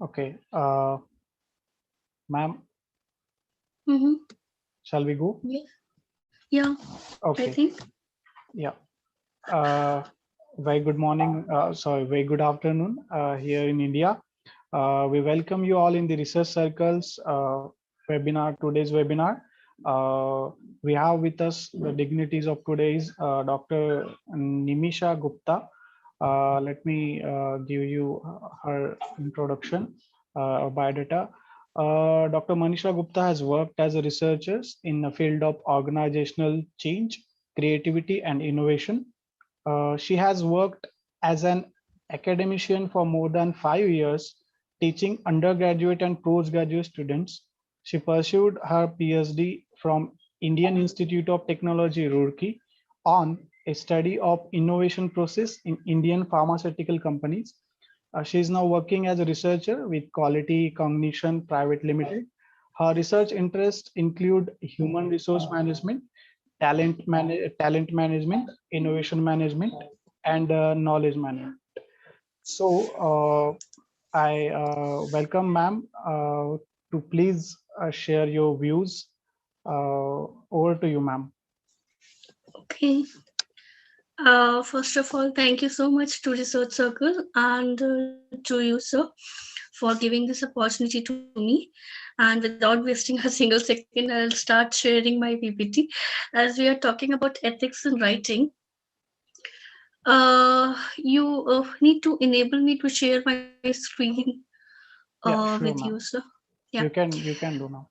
Okay. Ma'am, Mm-hmm. shall we go? Yeah. Yeah, I Okay. think. Yeah. Uh, very good morning. Sorry, very good afternoon here in India. We welcome you all in the Research Circles webinar, today's webinar. We have with us the dignitaries of today's Dr. Nimisha Gupta. Let me give you her introduction, biodata. Dr. Manisha Gupta has worked as a researcher in the field of organizational change, creativity, and innovation. She has worked as an academician for more than 5 years, teaching undergraduate and postgraduate students. She pursued her PhD from Indian Institute of Technology, Roorkee, on a study of innovation process in Indian pharmaceutical companies. She is now working as a researcher with Quality Cognition Private Limited. Her research interests include human resource management, talent management, innovation management, and knowledge management. So I welcome ma'am to please share your views. Over to you, ma'am. Okay. First of all, thank you so much to Research Circle and to you, sir, for giving this opportunity to me. And without wasting a single second, I'll start sharing my PPT. As we are talking about ethics in writing, you need to enable me to share my screen Yeah, with sure, you, sir. ma'am. Yeah. You can do now.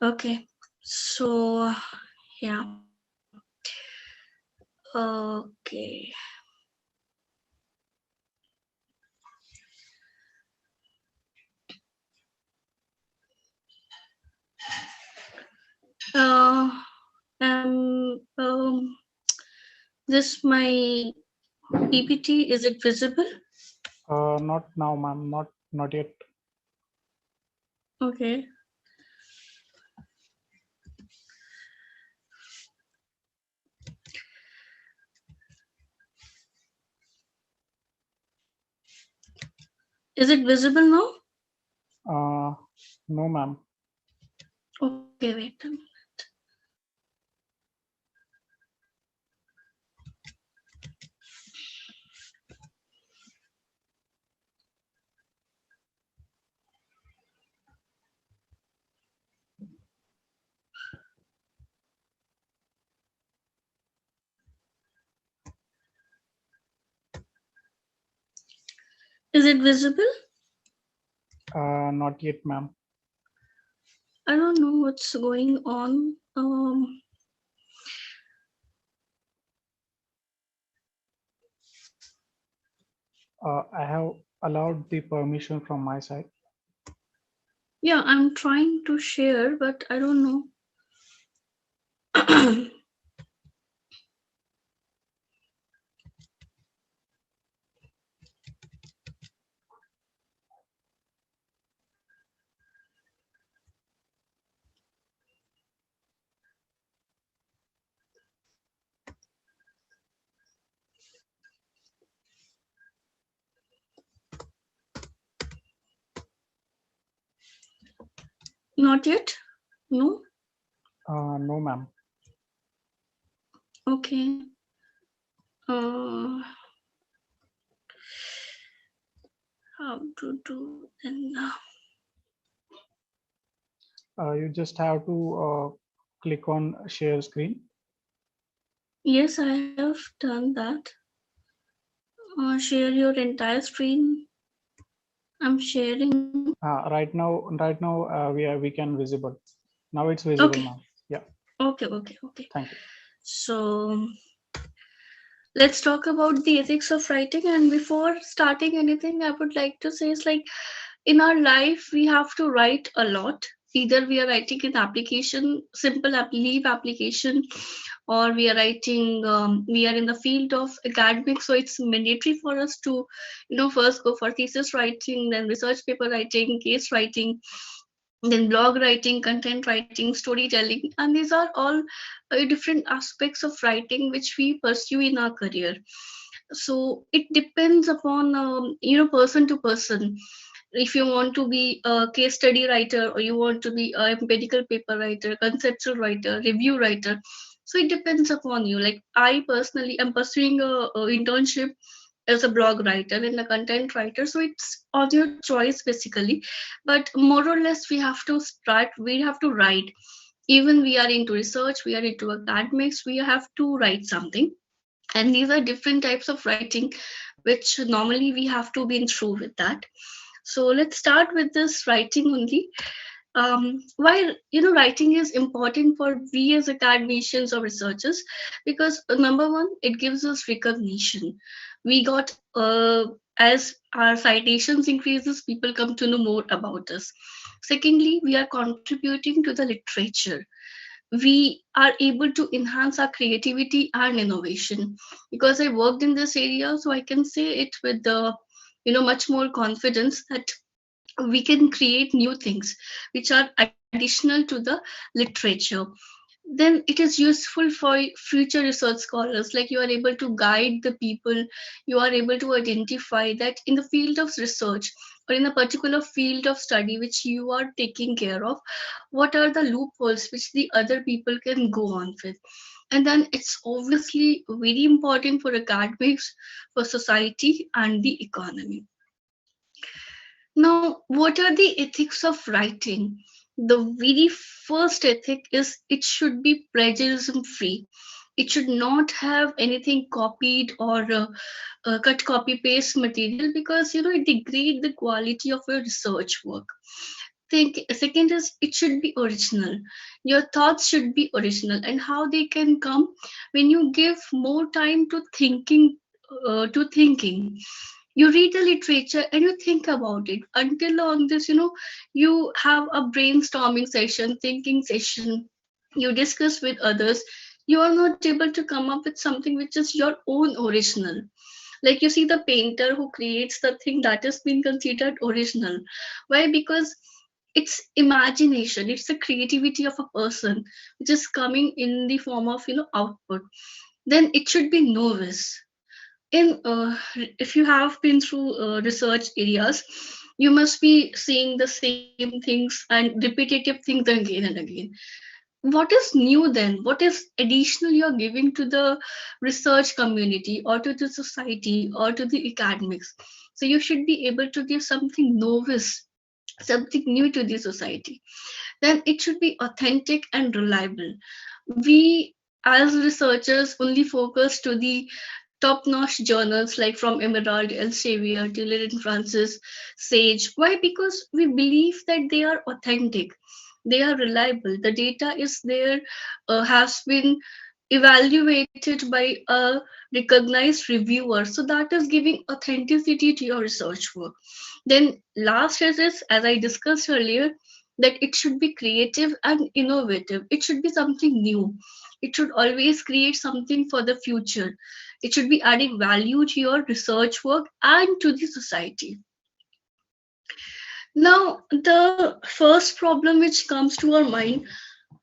Okay. So, yeah. Okay. Uh, this my PPT. Is it visible? Not now, ma'am. Not yet. Okay. Is it visible now? Uh, no, ma'am. Okay, wait a minute. Is it visible? Not yet, ma'am. I don't know what's going on. I have allowed the permission from my side. Yeah, I'm trying to share, but I don't know. Not yet. No. No, ma'am. Okay. Uh, how to do then? You just have to click on share screen. Yes, I have done that. Share your entire screen. I'm sharing. Right now, we can visible. Now it's visible Okay. now. Yeah, Okay. thank you. So let's talk about the ethics of writing. And before starting anything, I would like to say is like in our life we have to write a lot. Either we are writing an application, simple leave application, or we are writing. We are in the field of academics, so it's mandatory for us to, first go for thesis writing, then research paper writing, case writing, then blog writing, content writing, storytelling, and these are all different aspects of writing which we pursue in our career. So it depends upon person to person. if you want to be a case study writer, or you want to be a medical paper writer, conceptual writer, review writer. So it depends upon you. Like I personally am pursuing a internship as a blog writer and a content writer, so it's on your choice basically. But more or less we have to start, we have to write. Even we are into research, we are into academics, we have to write something. And these are different types of writing which normally we have to be through with that. So let's start with this writing only. Why, writing is important for we as academicians or researchers, because number one, it gives us recognition. We got as our citations increases, people come to know more about us. Secondly, we are contributing to the literature. We are able to enhance our creativity and innovation. Because I worked in this area, so I can say it with the much more confidence that we can create new things which are additional to the literature. Then it is useful for future research scholars, like you are able to guide the people. You are able to identify that in the field of research, or in a particular field of study which you are taking care of, what are the loopholes which the other people can go on with. And then it's obviously very important for academics, for society and the economy. Now, what are the ethics of writing? The very first ethic is it should be plagiarism free. It should not have anything copied or cut copy paste material, because it degrade the quality of your research work. Think second is it should be original. Your thoughts should be original, and how they can come when you give more time to thinking. You read the literature and you think about it. Until on this, you have a brainstorming session, thinking session, you discuss with others. You are not able to come up with something which is your own original. Like you see the painter who creates the thing that has been considered original. Why? Because it's imagination, it's the creativity of a person which is coming in the form of output. Then it should be novice. In if you have been through research areas, you must be seeing the same things and repetitive things again and again. What is new then? What is additional you're giving to the research community, or to the society, or to the academics? So you should be able to give something novice, something new to the society. Then it should be authentic and reliable. We as researchers only focus to the top-notch journals, like from Emerald, Elsevier, Taylor and Francis, Sage. Why? Because we believe that they are authentic, they are reliable. The data is there, has been evaluated by a recognized reviewer. So that is giving authenticity to your research work. Then last is, as I discussed earlier, that it should be creative and innovative. It should be something new. It should always create something for the future. It should be adding value to your research work and to the society. Now, the first problem which comes to our mind,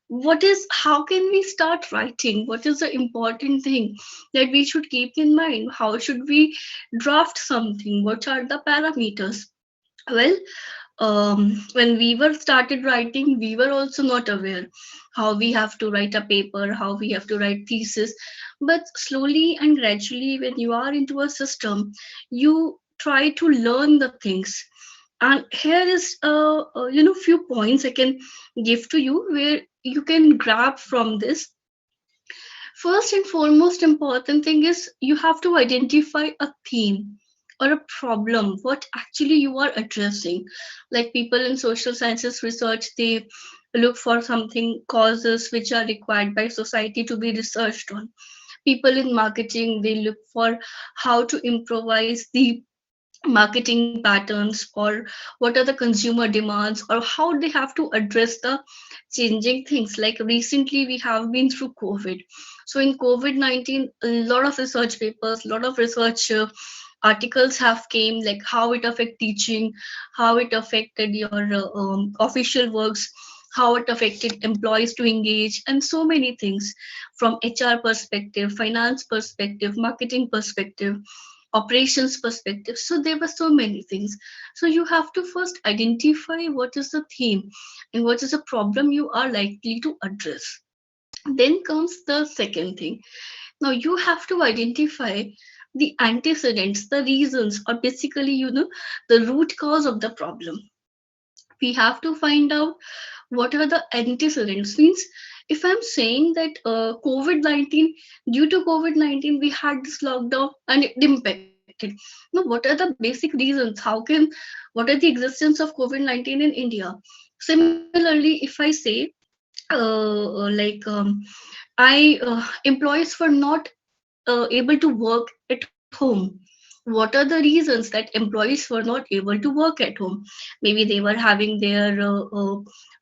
what is, how can we start writing? What is the important thing that we should keep in mind? How should we draft something? What are the parameters? Well, when we were started writing, we were also not aware how we have to write a paper, how we have to write thesis. But slowly and gradually, when you are into a system, you try to learn the things. And here is few points I can give to you where you can grab from this. First and foremost important thing is you have to identify a theme or a problem, what actually you are addressing. Like people in social sciences research, they look for something, causes which are required by society to be researched on. People in marketing, they look for how to improvise the marketing patterns, or what are the consumer demands, or how they have to address the changing things. Like recently we have been through COVID. So in COVID-19, a lot of research papers, a lot of research articles have came, like how it affect teaching, how it affected your official works, how it affected employees to engage, and so many things, from HR perspective, finance perspective, marketing perspective, operations perspective. So there were so many things. So you have to first identify what is the theme and what is the problem you are likely to address. Then comes the second thing. Now you have to identify the antecedents, the reasons, or basically, the root cause of the problem. We have to find out what are the antecedents. Means if I'm saying that COVID-19, due to COVID-19, we had this lockdown and it impacted. Now, what are the basic reasons? What are the existence of COVID-19 in India? Similarly, if I say, like, employees were not able to work at home. What are the reasons that employees were not able to work at home? Maybe they were having their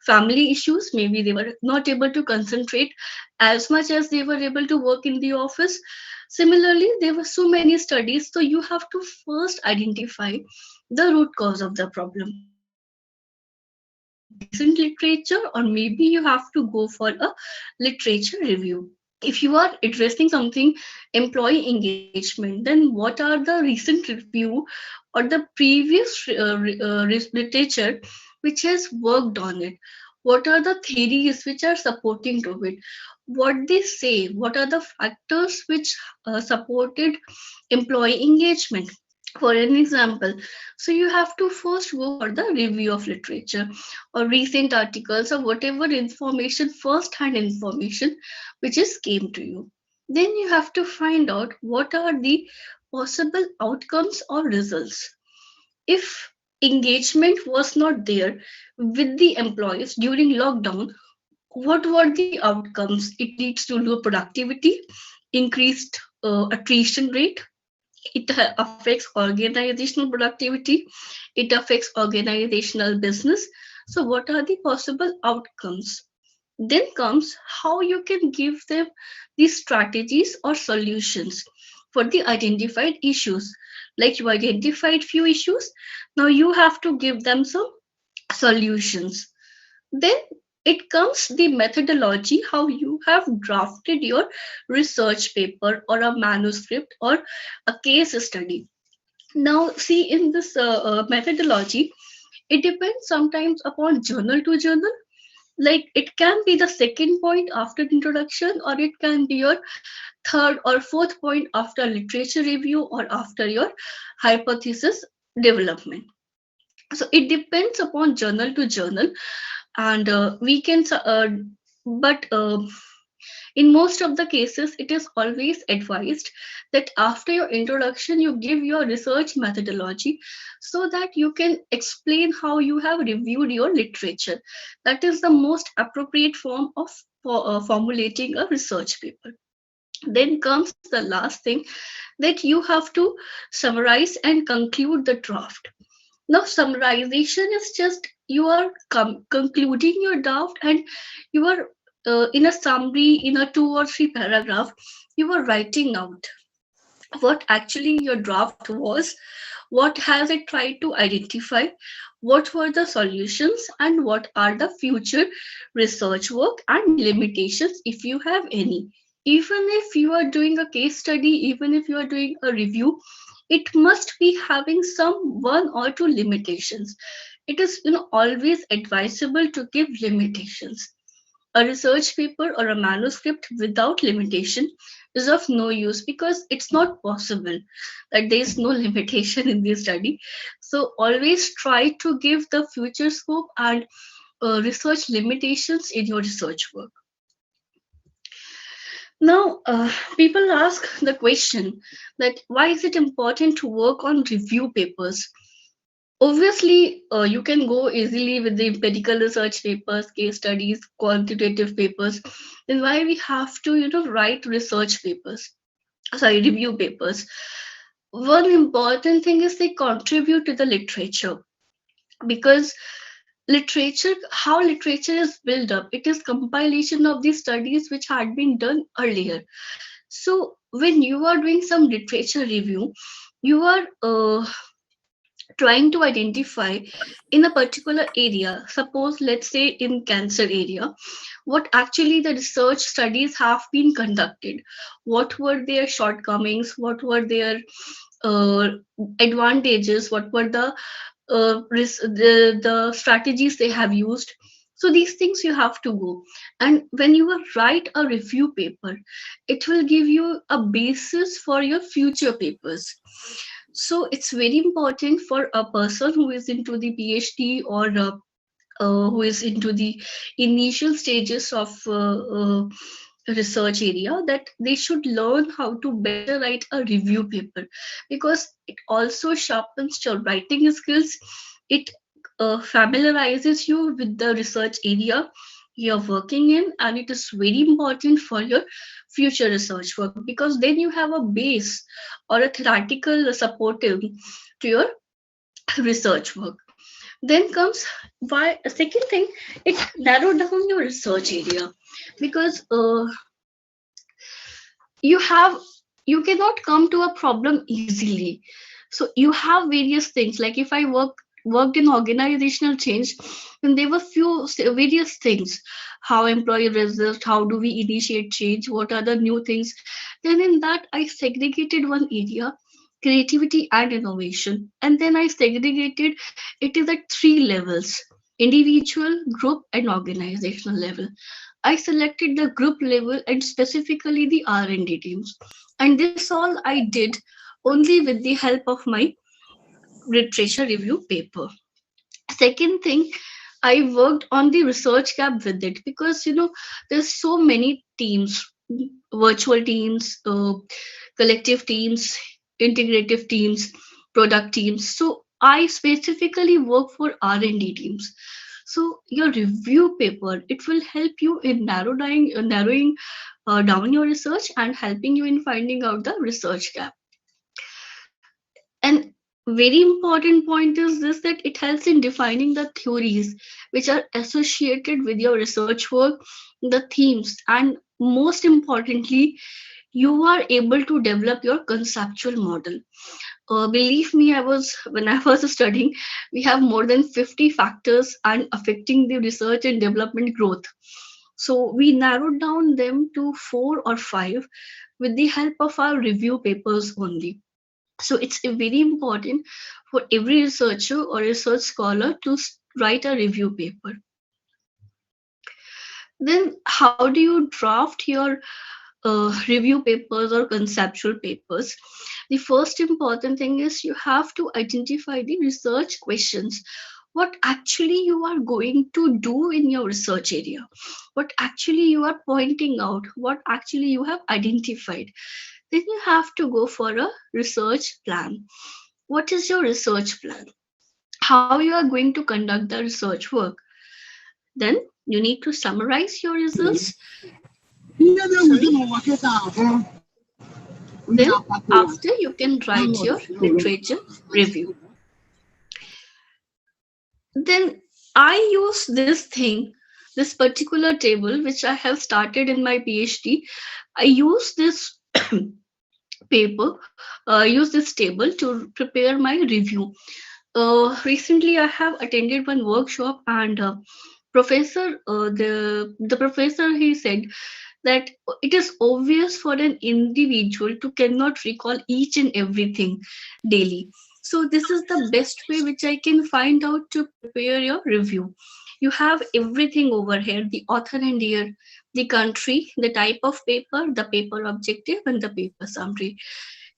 family issues. Maybe they were not able to concentrate as much as they were able to work in the office. Similarly, there were so many studies. So you have to first identify the root cause of the problem. Maybe you have to go for recent literature, or maybe you have to go for a literature review. If you are addressing something employee engagement, then what are the recent review or the previous literature which has worked on it? What are the theories which are supporting to it? What they say, what are the factors which supported employee engagement? For an example, so you have to first go for the review of literature or recent articles or whatever information, first hand information which is came to you. Then you have to find out what are the possible outcomes or results. If engagement was not there with the employees during lockdown, what were the outcomes? It leads to low productivity, increased attrition rate. It affects organizational productivity. It affects organizational business. So what are the possible outcomes? Then comes how you can give them these strategies or solutions for the identified issues. Like you identified few issues, now you have to give them some solutions. Then it comes the methodology, how you have drafted your research paper or a manuscript or a case study. Now, see, in this methodology, it depends sometimes upon journal to journal. Like it can be the second point after the introduction, or it can be your third or fourth point after literature review or after your hypothesis development. So it depends upon journal to journal, and we can but in most of the cases it is always advised that after your introduction you give your research methodology, so that you can explain how you have reviewed your literature. That is the most appropriate form of formulating a research paper. Then comes the last thing, that you have to summarize and conclude the draft. Now, summarization is just you are concluding your draft, and you are in a summary, in a 2 or 3 paragraph, you are writing out what actually your draft was, what has it tried to identify, what were the solutions, and what are the future research work and limitations if you have any. Even if you are doing a case study, even if you are doing a review, it must be having some one or two limitations. It is always advisable to give limitations. A research paper or a manuscript without limitation is of no use, because it's not possible that there is no limitation in the study. So always try to give the future scope and research limitations in your research work. Now, people ask the question that why is it important to work on review papers? Obviously, you can go easily with the empirical research papers, case studies, quantitative papers. Then why we have to, write research papers? Sorry, review papers. One important thing is they contribute to the literature, because literature, how literature is built up, it is compilation of the studies which had been done earlier. So when you are doing some literature review, you are trying to identify in a particular area, suppose let's say in cancer area, what actually the research studies have been conducted, what were their shortcomings, what were their uh, advantages, what were the strategies they have used. So these things you have to go, and when you will write a review paper, it will give you a basis for your future papers. So it's very important for a person who is into the PhD, or who is into the initial stages of research area, that they should learn how to better write a review paper, because it also sharpens your writing skills. It familiarizes you with the research area you're working in, and it is very important for your future research work, because then you have a base or a theoretical supportive to your research work. Then comes why a second thing, it narrowed down your research area, because you have you cannot come to a problem easily. So you have various things, like if I worked in organizational change, and there were various things: how employee resist, how do we initiate change, what are the new things. Then in that I segregated one area, creativity and innovation, and then I segregated it is at three levels: individual, group and organizational level. I selected the group level and specifically the R&D teams. And this all I did only with the help of my literature review paper. Second thing, I worked on the research gap with it, because there's so many teams, virtual teams, collective teams, integrative teams, product teams. So I specifically work for R&D teams. So your review paper, it will help you in narrowing down your research and helping you in finding out the research gap. And very important point is this, that it helps in defining the theories which are associated with your research work, the themes, and most importantly, you are able to develop your conceptual model. Believe me, I was when I was studying, we have more than 50 factors and affecting the research and development growth. So we narrowed down them to four or five with the help of our review papers only. So it's very important for every researcher or research scholar to write a review paper. Then how do you draft your review papers or conceptual papers? The first important thing is you have to identify the research questions. What actually you are going to do in your research area? What actually you are pointing out? What actually you have identified? Then you have to go for a research plan. What is your research plan? How you are going to conduct the research work? Then you need to summarize your results. Sorry. Then after you can write your literature review. Then I use this particular table which I have started in my PhD. I use this use this table to prepare my review. Recently I have attended one workshop, and the professor, he said that it is obvious for an individual to cannot recall each and everything daily. So this is the best way which I can find out to prepare your review. You have everything over here: the author and year, the country, the type of paper, the paper objective, and the paper summary.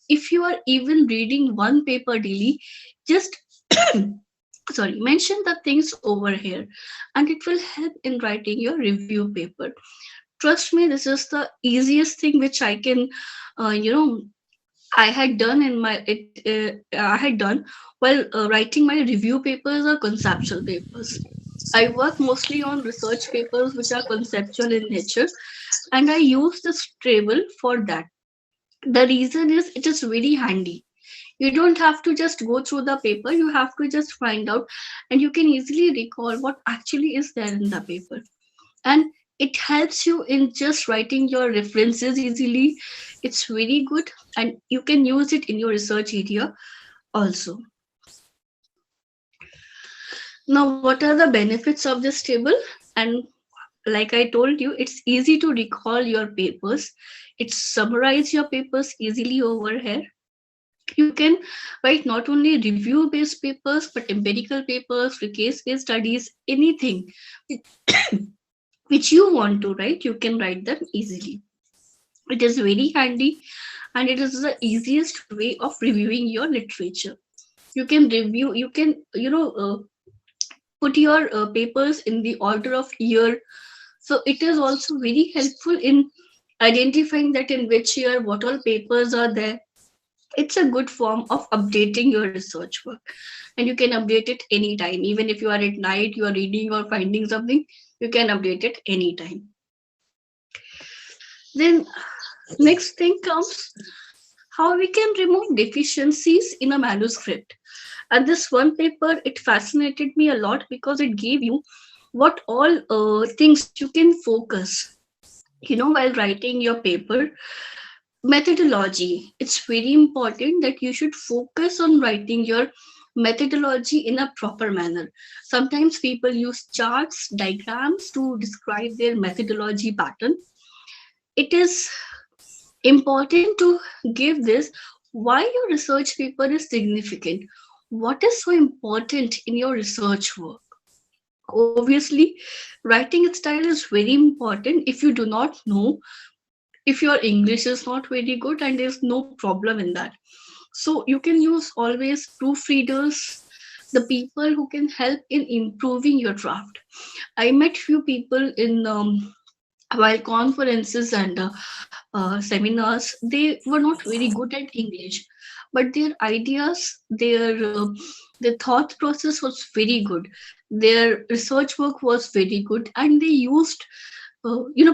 If you are even reading one paper daily, just sorry, mention the things over here, and it will help in writing your review paper. Trust me, this is the easiest thing which I can I had done in my it I had done while writing my review papers or conceptual papers. I work mostly on research papers which are conceptual in nature, and I use this table for that. The reason is it is very handy. You don't have to just go through the paper, you have to just find out, and you can easily recall what actually is there in the paper. And it helps you in just writing your references easily. It's very good, and you can use it in your research area also. Now, what are the benefits of this table? And like I told you, it's easy to recall your papers. It summarizes your papers easily over here. You can write not only review based papers, but empirical papers, case based studies, anything which you want to write, you can write them easily. It is very handy, and it is the easiest way of reviewing your literature. You can review, you can, put your papers in the order of year. So it is also very helpful in identifying that in which year what all papers are there. It's a good form of updating your research work, and you can update it anytime. Even if you are at night, you are reading or finding something, you can update it anytime. Then next thing comes how we can remove deficiencies in a manuscript. And this one paper, it fascinated me a lot because it gave you what all things you can focus, while writing your paper. Methodology, it's very important that you should focus on writing your methodology in a proper manner. Sometimes people use charts, diagrams to describe their methodology pattern. It is important to give this why your research paper is significant, what is so important in your research work. Obviously, writing style is very important. If you do not know, if your English is not very good, and there's no problem in that, so you can use always proofreaders, the people who can help in improving your draft. I met few people in while conferences and seminars. They were not very good at English, but their ideas, their thought process was very good. Their research work was very good, and they used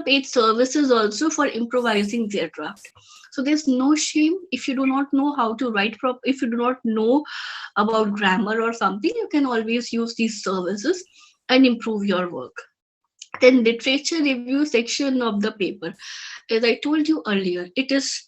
paid services also for improvising their draft. So there's no shame if you do not know how to write if you do not know about grammar or something, you can always use these services and improve your work. Then literature review section of the paper, as I told you earlier, it is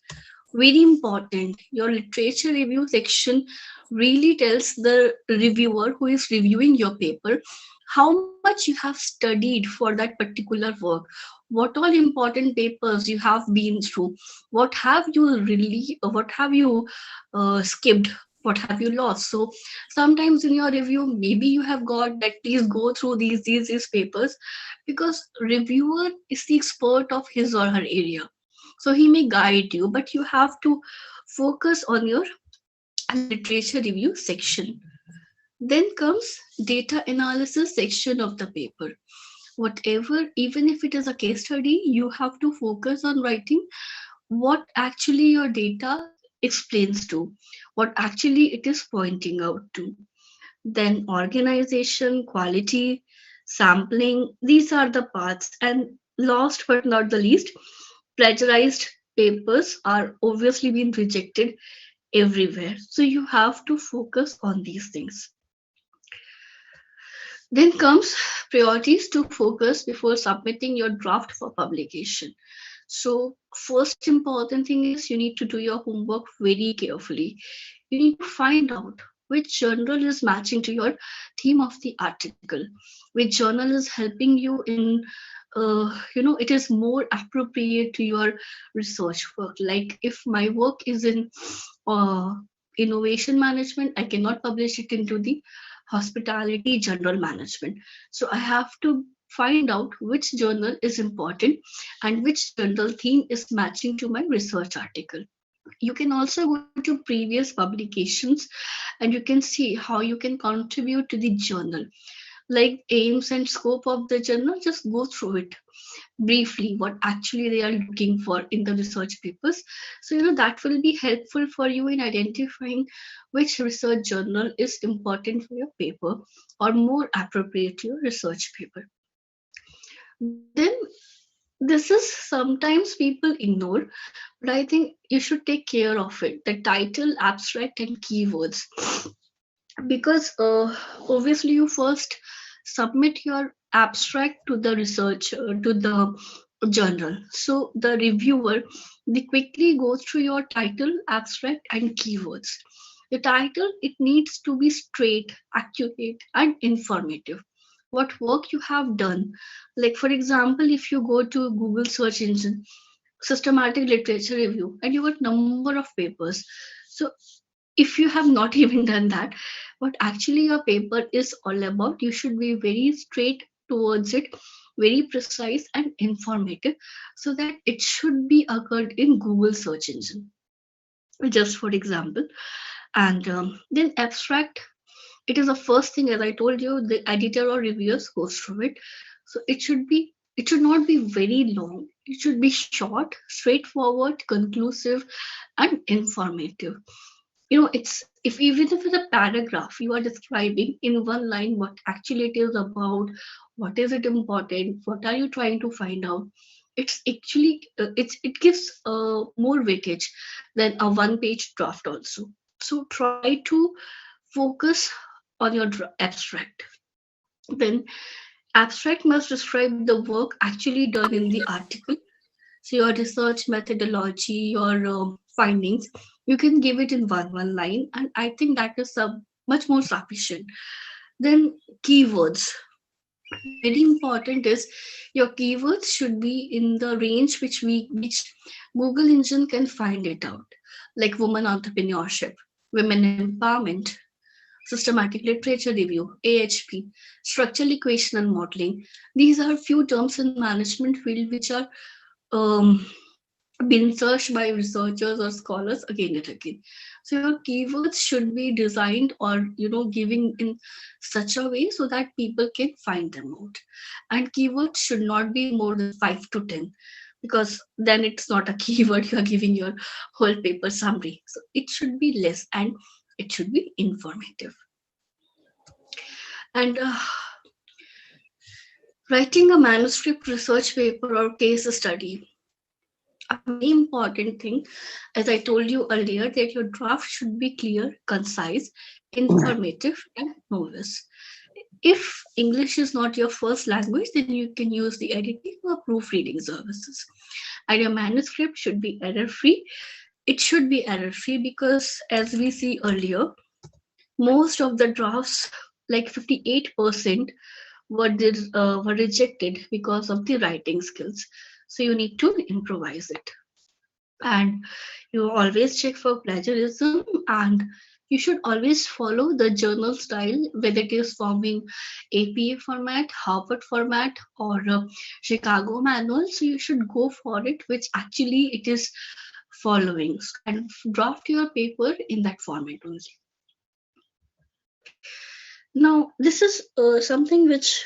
very important. Your literature review section really tells the reviewer who is reviewing your paper how much you have studied for that particular work, what all important papers you have been through, what have you really, what have you skipped, what have you lost. So sometimes in your review, maybe you have got that please go through these papers, because reviewer is the expert of his or her area, so he may guide you, but you have to focus on your literature review section. Then comes data analysis section of the paper. Whatever, even if it is a case study, you have to focus on writing what actually your data explains to, what actually it is pointing out to. Then organization, quality, sampling, these are the parts. And last but not the least, plagiarized papers are obviously being rejected everywhere. So you have to focus on these things. Then comes priorities to focus before submitting your draft for publication. So first important thing is you need to do your homework very carefully. You need to find out which journal is matching to your theme of the article, which journal is helping you in it is more appropriate to your research work. Like if my work is in uh, innovation management, I cannot publish it into the hospitality general management. So I have to find out which journal is important and which journal theme is matching to my research article. You can also go to previous publications and you can see how you can contribute to the journal, like aims and scope of the journal. Just go through it briefly, what actually they are looking for in the research papers. So that will be helpful for you in identifying which research journal is important for your paper or more appropriate to your research paper. Then this is sometimes people ignore, but I think you should take care of it: the title, abstract, and keywords. Because obviously you first submit your abstract to the research to the journal, so the reviewer, they quickly go through your title, abstract, and keywords. The title, it needs to be straight, accurate, and informative. What work you have done, like for example, if you go to Google search engine, systematic literature review, and you got number of papers. So if you have not even done that, what actually your paper is all about, you should be very straight towards it, very precise and informative, so that it should be occurred in Google search engine, just for example. And then abstract, it is the first thing, as I told you, the editor or reviewers goes through it. So it should not be very long, it should be short, straightforward, conclusive and informative. It's, if even if it's a paragraph, you are describing in one line what actually it is about, what is it important, what are you trying to find out. It's actually it gives more weightage than a one page draft also. So try to focus on your abstract. Then abstract must describe the work actually done in the article. So your research methodology, your findings, you can give it in one line, and I think that is much more sufficient. Then keywords, very important is your keywords should be in the range which Google engine can find it out, like woman entrepreneurship, women empowerment, systematic literature review, AHP, structural equational modeling. These are few terms in management field which are um, been searched by researchers or scholars again and again. So your keywords should be designed or giving in such a way so that people can find them out. And keywords should not be more than 5 to 10, because then it's not a keyword, you are giving your whole paper summary. So it should be less and it should be informative. And writing a manuscript research paper or case study, a very important thing, as I told you earlier, that your draft should be clear, concise, informative, and novice. If English is not your first language, then you can use the editing or proofreading services. And your manuscript should be error free. It should be error free because, as we see earlier, most of the drafts, like 58%, were rejected because of the writing skills. So you need to improvise it. And you always check for plagiarism, and you should always follow the journal style, whether it is forming APA format, Harvard format, or Chicago manual. So you should go for it which actually it is following, and draft your paper in that format only. Now this is something which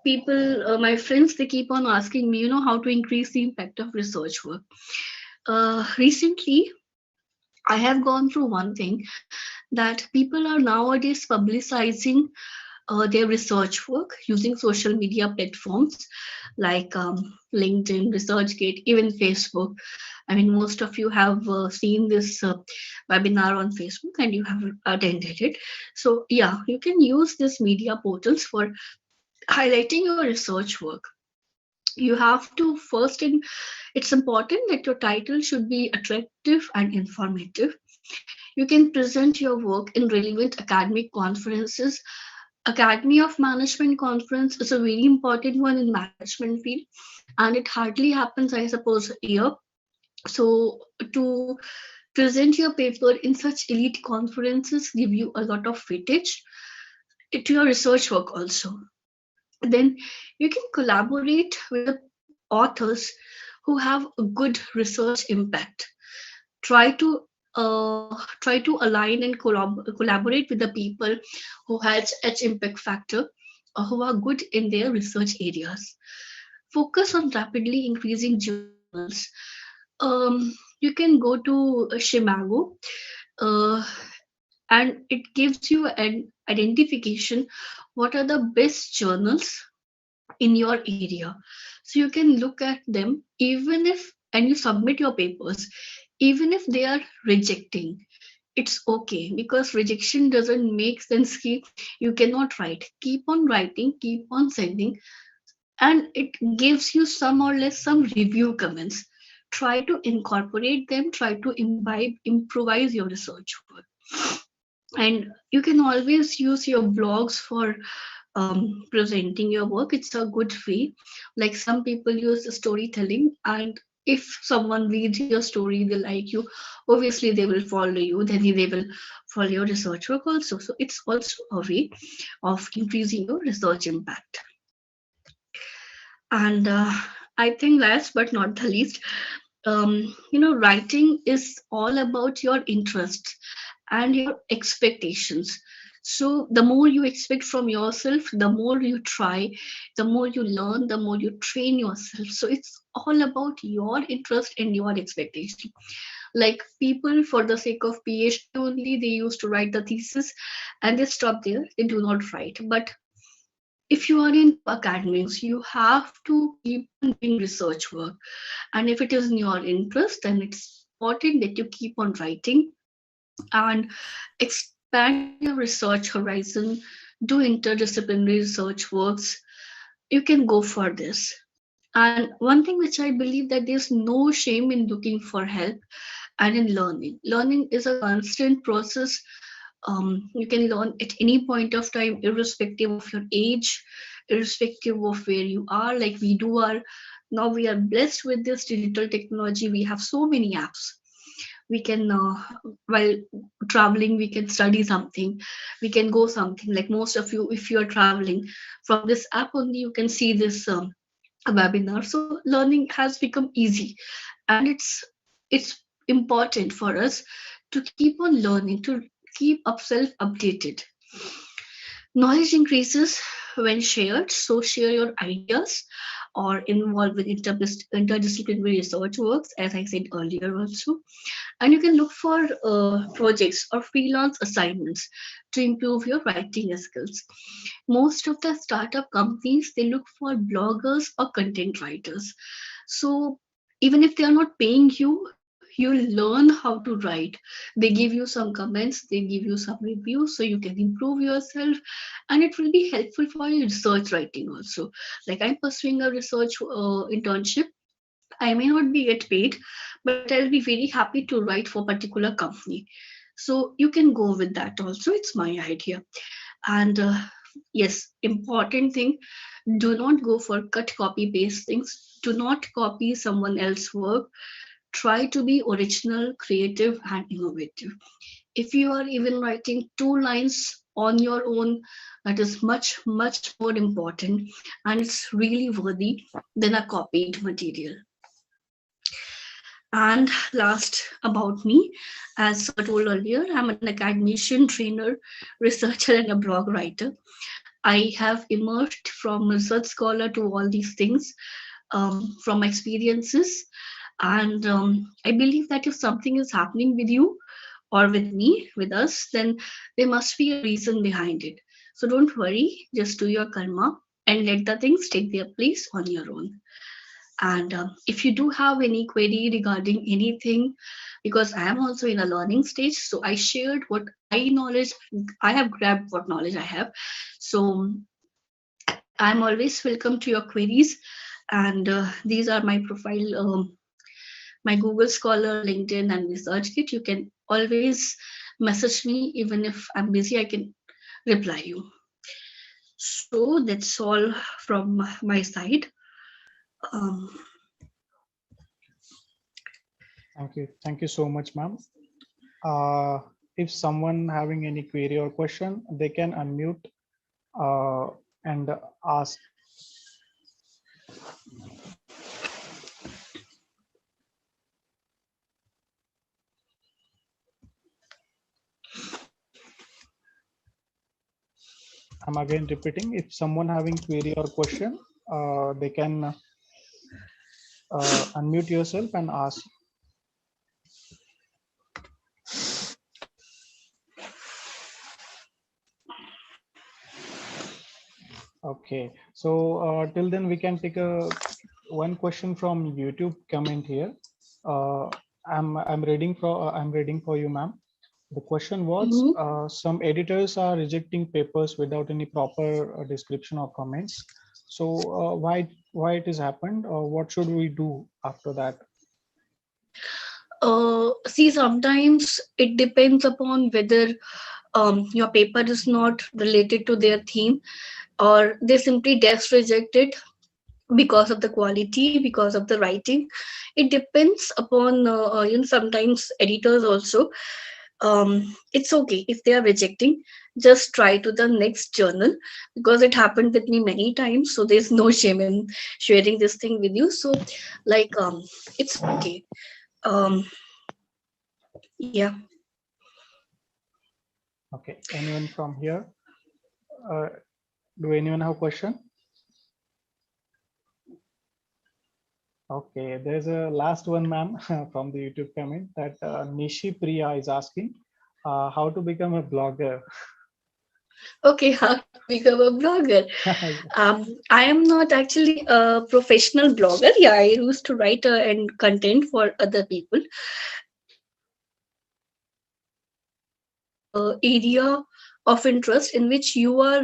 people, my friends, they keep on asking me, how to increase the impact of research work. Recently I have gone through one thing, that people are nowadays publicizing their research work using social media platforms like LinkedIn, ResearchGate, even Facebook. I mean, most of you have seen this webinar on Facebook and you have attended it. So yeah, you can use these media portals for highlighting your research work. You have to first, it's important that your title should be attractive and informative. You can present your work in relevant academic conferences. Academy of Management conference is a very important one in management field, and it hardly happens, I suppose, a year. So to present your paper in such elite conferences give you a lot of weightage to your research work also. Then you can collaborate with the authors who have a good research impact. Try to align and collaborate with the people who has such impact factor, or who are good in their research areas. Focus on rapidly increasing journals. You can go to Shimago, uh, and it gives you an identification what are the best journals in your area. So you can look at them, even if, and you submit your papers, even if they are rejecting, it's okay, because rejection doesn't make sense. You cannot write, keep on writing, keep on sending, and it gives you some or less some review comments. Try to incorporate them, try to imbibe, improvise your research work. And you can always use your blogs for presenting your work. It's a good way. Like some people use storytelling, and if someone reads your story, they like you, obviously they will follow you, then they will follow your research work also. So it's also a way of increasing your research impact. And I think last but not the least, writing is all about your interests and your expectations. So the more you expect from yourself, the more you try, the more you learn, the more you train yourself. So it's all about your interest and your expectation. Like people, for the sake of PhD only, they used to write the thesis and they stop there, they do not write. But if you are into academics, you have to keep on doing research work. And if it is in your interest, then it's important that you keep on writing and expand your research horizon, do interdisciplinary research works. You can go for this. And one thing which I believe, that there's no shame in looking for help and in learning. Learning is a constant process. You can learn at any point of time, irrespective of your age, irrespective of where you are. Like we do are now, we are blessed with this digital technology. We have so many apps. We can, while traveling, we can study something. We can go something. Like most of you, if you are traveling, from this app only, you can see this webinar. So learning has become easy, and it's important for us to keep on learning, to keep up self updated. Knowledge increases when shared, so share your ideas or involve with interdisciplinary research works, as I said earlier also. And you can look for projects or freelance assignments to improve your writing skills. Most of the startup companies, they look for bloggers or content writers. So even if they are not paying you, you'll learn how to write. They give you some comments, they give you some reviews, so you can improve yourself, and it will be helpful for your research writing also. Like I'm pursuing a research internship. I may not be get paid, but I'll be very happy to write for particular company. So you can go with that also. It's my idea. And yes, important thing, do not go for cut copy paste things. Do not copy someone else's work. Try to be original, creative, and innovative. If you are even writing 2 lines on your own, that is much, much more important, and it's really worthy than a copied material. And last about me, as I told earlier, I'm an academician, trainer, researcher, and a blog writer. I have emerged from research scholar to all these things from my experiences. And I believe that if something is happening with you or with me, with us, then there must be a reason behind it. So don't worry, just do your karma and let the things take their place on your own. And if you do have any query regarding anything, because I am also in a learning stage, so I shared what I have grabbed what knowledge I have. So I'm always welcome to your queries. And these are my profile, my Google Scholar, LinkedIn, and ResearchGate. You can always message me, even if I'm busy, I can reply you. So that's all from my side. Um, Thank you so much, ma'am. If someone having any query or question, they can unmute and ask. I'm again repeating, if someone having query or question, they can unmute yourself and ask. Okay, so till then we can take one question from YouTube comment here. I'm reading for you, ma'am. The question was, some editors are rejecting papers without any proper description or comments. So why it has happened, or what should we do after that? See, sometimes it depends upon whether your paper is not related to their theme, or they simply desk reject it, because of the quality, because of the writing. It depends upon sometimes editors also. It's okay if they are rejecting, just try to the next journal, because it happened with me many times, so there's no shame in sharing this thing with you. So like it's okay. um yeah. Okay, anyone from here? Uh, do anyone have question? Okay, there's a last one, ma'am, from the YouTube comment that Nishi Priya is asking how to become a blogger. Okay, how to become a blogger. I am not actually a professional blogger. Yeah, I used to write and content for other people. Area of interest in which you are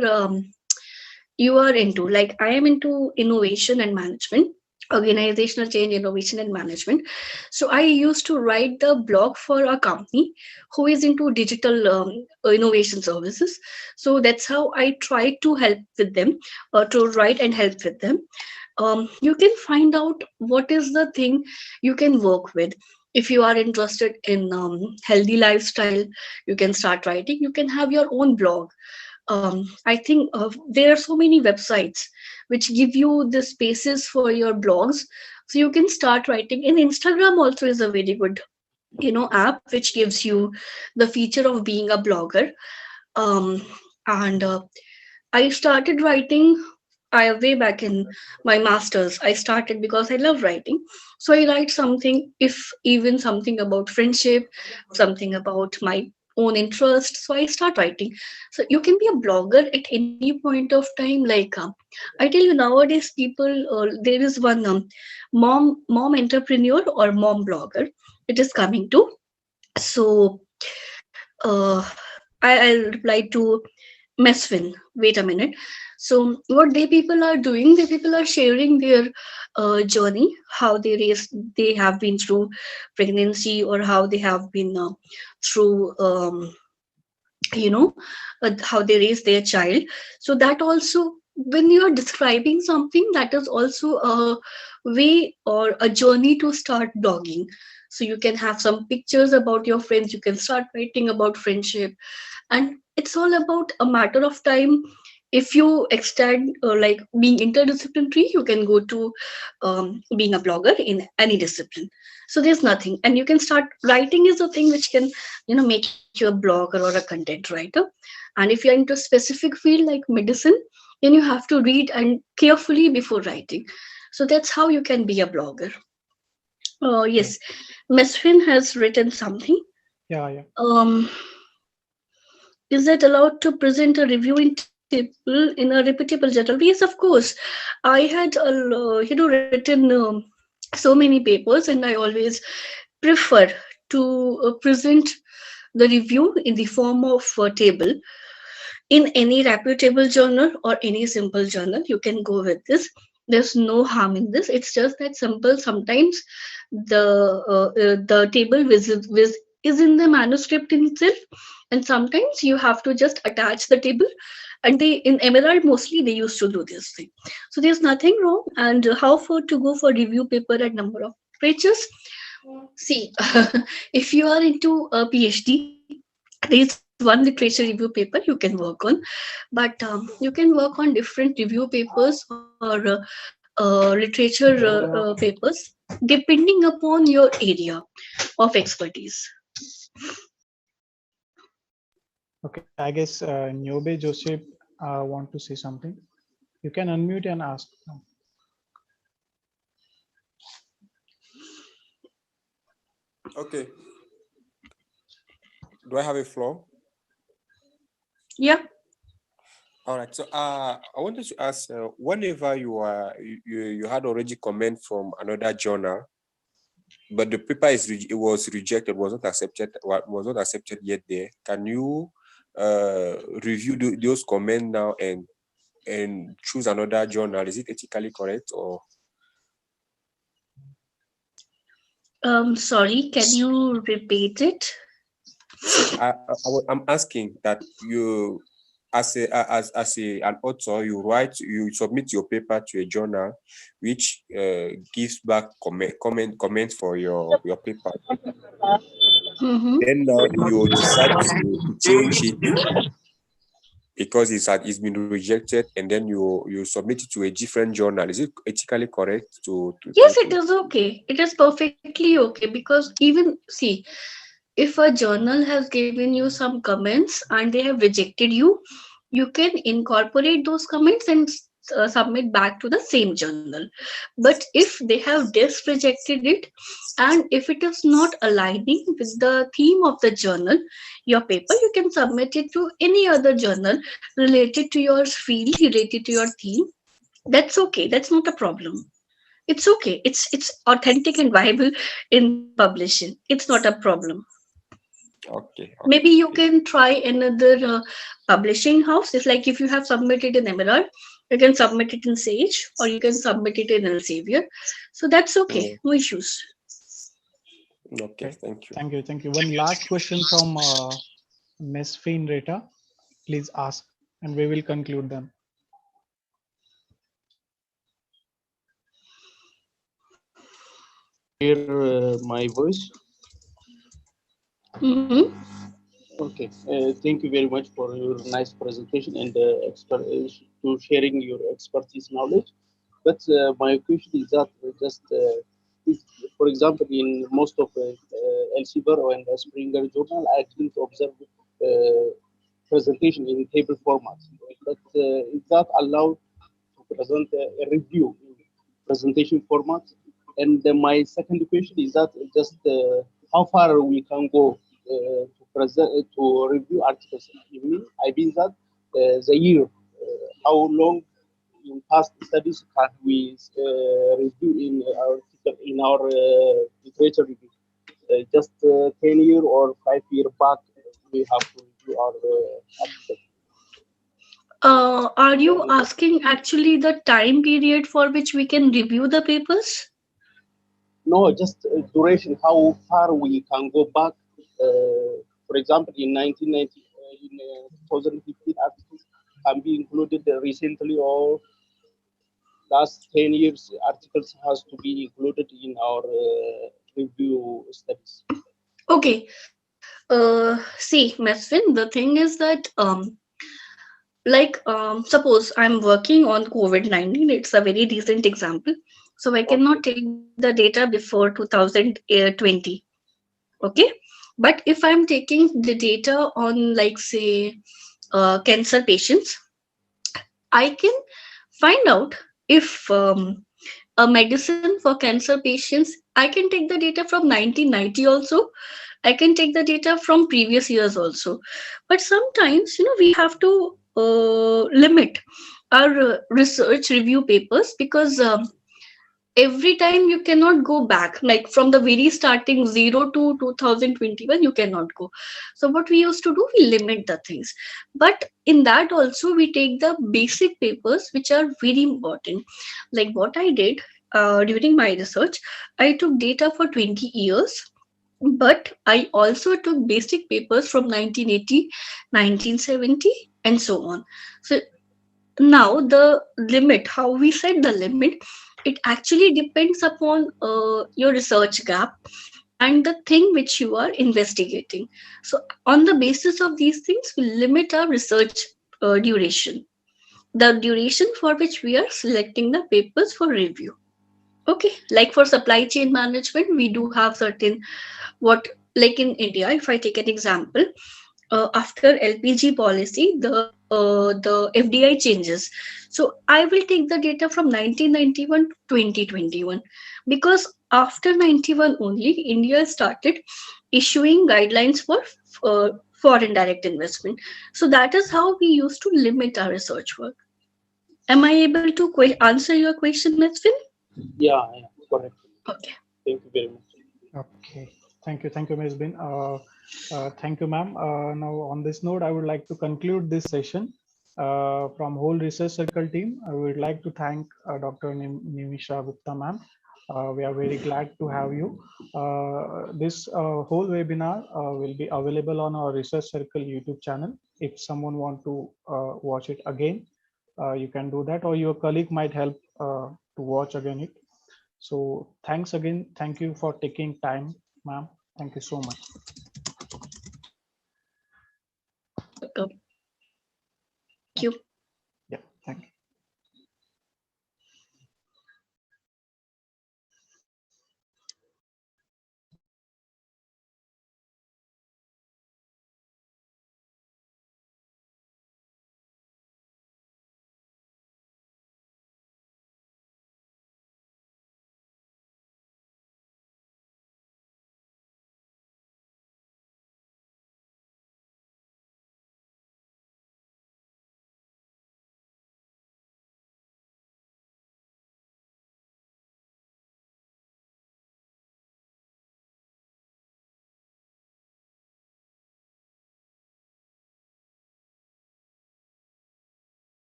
into. Like I am into innovation and management, organizational change, innovation and management. So I used to write the blog for a company who is into digital innovation services. So that's how I try to help with them, to write and help with them. You can find out what is the thing you can work with. If you are interested in healthy lifestyle, you can start writing, you can have your own blog. I think there are so many websites which give you the spaces for your blogs, so you can start writing. And Instagram also is a very good app which gives you the feature of being a blogger. And I started writing. I way back in my masters. I started because I love writing. So I write something, if even something about friendship, something about my own interest. So I start writing. So you can be a blogger at any point of time. Like I tell you, nowadays people, there is one mom entrepreneur or mom blogger. It is coming to. So uh, I'll reply to Mesfin. Wait a minute. So what they people are doing, they people are sharing their journey, how they have been through pregnancy, or how they have been through you know how they raise their child. So that also, when you are describing something, that is also a way or a journey to start blogging. So you can have some pictures about your friends, you can start writing about friendship, and it's all about a matter of time. If you extend like being interdisciplinary, you can go to being a blogger in any discipline. So there's nothing, and you can start writing is a thing which can make you a blogger or a content writer. And if you're into a specific field like medicine, then you have to read and carefully before writing. So that's how you can be a blogger. Okay. Yes, Mesfin has written something. Yeah, yeah. um Is it allowed to present a review in table in a reputable journal? Yes, of course. I had written so many papers, and I always prefer to present the review in the form of a table in any reputable journal or any simple journal. You can go with this. There's no harm in this. It's just that simple. Sometimes the table is in the manuscript itself, and sometimes you have to just attach the table. And they in Emerald mostly they used to do this thing. So there's nothing wrong. And how for to go for review paper and number of pages? See, if you are into a PhD, there is one literature review paper you can work on, but you can work on different review papers or literature papers depending upon your area of expertise. Okay, I guess Nyobe Joseph want to say something. You can unmute and ask. Okay. Do I have a floor? Yeah. All right. So I wanted to ask, whenever you had already comment from another journal, but the paper it was rejected, was not accepted, was not accepted yet there. Can you review those comments now and choose another journal? Is it ethically correct or? Sorry, can you repeat it? I'm asking that as an author, you submit your paper to a journal, which gives back comments for your paper. Mm-hmm. Then now you decide to change it because it's been rejected, and then you submit it to a different journal. Is it ethically correct Yes, it is okay. It is perfectly okay because even see, if a journal has given you some comments and they have rejected you, you can incorporate those comments and submit back to the same journal. But if they have rejected it, and if it is not aligning with the theme of the journal, your paper, you can submit it to any other journal related to your field, related to your theme. That's okay. That's not a problem. It's okay. It's authentic and viable in publishing. It's not a problem. Okay. Maybe you can try another publishing house. It's like if you have submitted in Emerald, you can submit it in Sage or you can submit it in Elsevier. So that's okay. No issues. Okay, thank you. Thank you. One last question from Ms. Finn Reta. Please ask, and we will conclude them. Hear my voice? Mm-hmm. Okay. Thank you very much for your nice presentation and to sharing your expertise knowledge. But my question is that just if, for example, in most of Elsevier and Springer journal, I didn't observe presentation in table format. But is that allowed to present a review in presentation format? And my second question is that just how far we can go to present to review articles. I mean that the year, how long in past studies can we review in our article in our literature review? Just 10 year or 5 year back, we have to review our article. Are you asking actually the time period for which we can review the papers? No, just duration, how far we can go back. For example, in 1990, in 2015 articles can be included recently, or last 10 years articles has to be included in our review studies. Okay. See, Mesvin, the thing is that suppose I'm working on COVID-19. It's a very recent example, so I Okay. cannot take the data before 2020. Okay, but if I'm taking the data on, like, say, cancer patients, I can find out if a medicine for cancer patients, I can take the data from 1990 also. I can take the data from previous years also. But sometimes, we have to limit our research review papers because every time you cannot go back, like from the very starting 0 to 2021, you cannot go. So what we used to do, we limit the things. But in that also, we take the basic papers which are very important. Like what I did during my research, I took data for 20 years, but I also took basic papers from 1980, 1970, and so on. So now the limit, how we set the limit, it actually depends upon your research gap and the thing which you are investigating. So on the basis of these things, we limit our research duration, the duration for which we are selecting the papers for review. Okay, like for supply chain management, we do have certain, what, like in India, if I take an example, after LPG policy, the FDI changes. So I will take the data from 1991 to 2021, because after 91 only, India started issuing guidelines for foreign direct investment. So that is how we used to limit our research work. Am I able to answer your question, Metzvin? Yeah, yeah, correct. Okay. Thank you very much. Okay. Thank you, Ms. Bin. Thank you, ma'am. Now, on this note, I would like to conclude this session. From whole research circle team, I would like to thank Dr. Nimisha Gupta, ma'am, We are very glad to have you. This whole webinar will be available on our Research Circle YouTube channel. If someone want to watch it again, you can do that, or your colleague might help to watch again it. So thanks again. Thank you for taking time, ma'am. Thank you so much. Thank you.